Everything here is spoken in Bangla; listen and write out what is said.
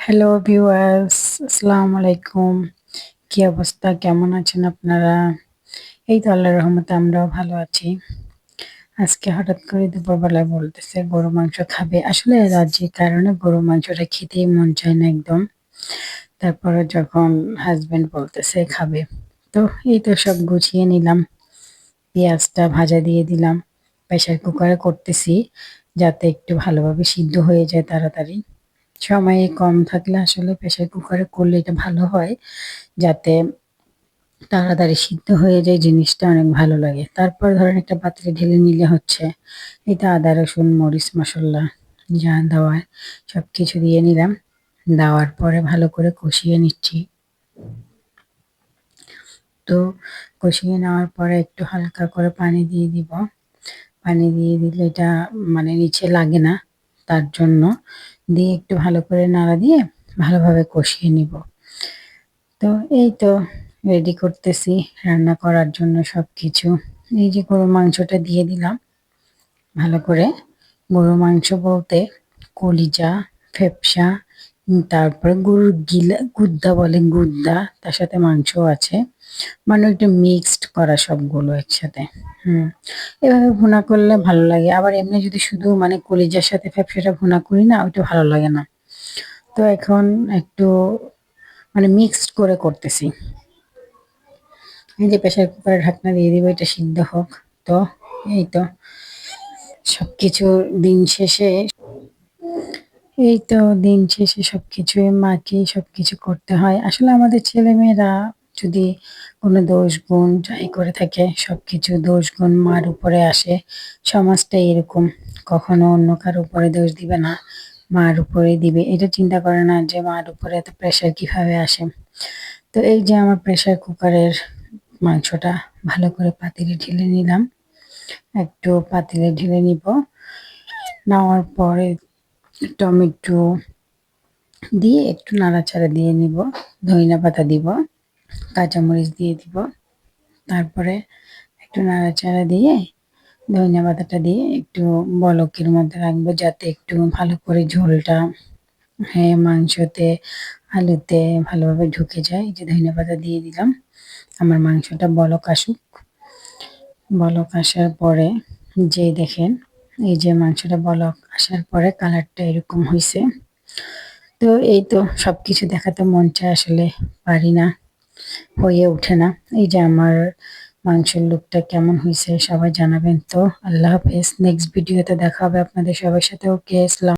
হ্যালো ভিউয়ার্স, আসসালামু আলাইকুম। কি অবস্থা? কেমন আছেন আপনারা? এই তো আল্লাহর রহমতে আমরাও ভালো আছি। আজকে হঠাৎ করে দুপুরবেলায় বলতেছে গরু মাংস খাবে। আসলে অ্যালার্জির কারণে গরু মাংসটা খেতেই মন চায় না একদম। তারপরে যখন হাসব্যান্ড বলতেছে খাবে, তো এই তো সব গুছিয়ে নিলাম। পেঁয়াজটা ভাজা দিয়ে দিলাম। প্রেসার কুকারে করতেছি যাতে একটু ভালোভাবে সিদ্ধ হয়ে যায় তাড়াতাড়ি। সময় কম থাকলে আসলে প্রেসার কুকারে করলে এটা ভালো হয়, যাতে তাড়াতাড়ি সিদ্ধ হয়ে যায়, জিনিসটা অনেক ভালো লাগে। তারপর ধরেন একটা পাত্রে ঢেলে নিলে হচ্ছে। এটা আদা রসুন মরিচ মশলা যা দেওয়ার সব কিছু দিয়ে নিলাম। দেওয়ার পরে ভালো করে কষিয়ে নিচ্ছি। তো কষিয়ে নেওয়ার পরে একটু হালকা করে পানি দিয়ে দিব। পানি দিয়ে দিলে এটা মানে নিচে লাগে না, তার জন্য দিয়ে একটু ভালো করে নাড়া দিয়ে ভালোভাবে কষিয়ে নিব। তো এই তো রেডি করতেছি রান্না করার জন্য সবকিছু। এই যে গরু মাংসটা দিয়ে দিলাম ভালো করে। গরু মাংস বলতে কলিজা, ফেপসা, তারপরে গরুর গুদ্দা বলে গুদ্দা, তার সাথে মাংসও আছে। মানে একটু মিক্সড করা সবগুলো একসাথে। হুম, এভাবে ভুনা করলে ভালো লাগে। আবার এমনি যদি শুধু মানে কলিজার সাথে ফ্যাপসাটা ভুনা করি না, ওইটা ভালো লাগে না। তো এখন একটু মানে মিক্সড করে করতেছি। এই যে প্রেসার কুকারে ঢাকনা দিয়ে দিব, এটা সিদ্ধ হোক। তো এই তো সবকিছু দিন শেষে এই তো দিন শেষে সবকিছুই মাকে সবকিছু করতে হয়। আসলে আমাদের ছেলেমেয়েরা যদি কোনো দোষ গুণ যাই করে থাকে, সবকিছু দোষ গুণ মার উপরে আসে। সমাজটা এরকম, কখনো অন্য কারো উপরে দোষ দিবে না, মার উপরে দিবে। এটা চিন্তা করে না যে মার উপরে এত প্রেশার কিভাবে আসে। তো এই যে আমার প্রেশার কুকারের মাংসটা ভালো করে পাতিলে ঢেলে নিলাম। একটু পাতিলে ঢেলে নিব। নেওয়ার পরে টমেটো দিয়ে একটু নাড়াচাড়া দিয়ে নিব। ধনিয়া পাতা দিব, কাঁচামরিচ দিয়ে দিব। তারপরে একটু নাড়াচাড়া দিয়ে ধনিয়া পাতাটা দিয়ে একটু বলকের মধ্যে রাখবো, যাতে একটু ভালো করে ঝোলটা হ্যাঁ মাংসতে আলুতে ভালোভাবে ঢুকে যায়। এই যে ধনিয়া পাতা দিয়ে দিলাম। আমার মাংসটা বলক আসুক। বলক আসার পরে যে দেখেন, এই যে মাংসটা বলক আসার পরে কালারটা এরকম হয়েছে। তো এই তো সবকিছু দেখাতে মন চায়, আসলে পারি না, হয়ে ওঠে না। এই যে আমার মাংসের লুকটা কেমন হয়েছে সবাই জানাবেন। তো আল্লাহ হাফেজ, নেক্সট ভিডিওতে দেখা হবে আপনাদের সবার সাথে। ওকে, আসসালাম।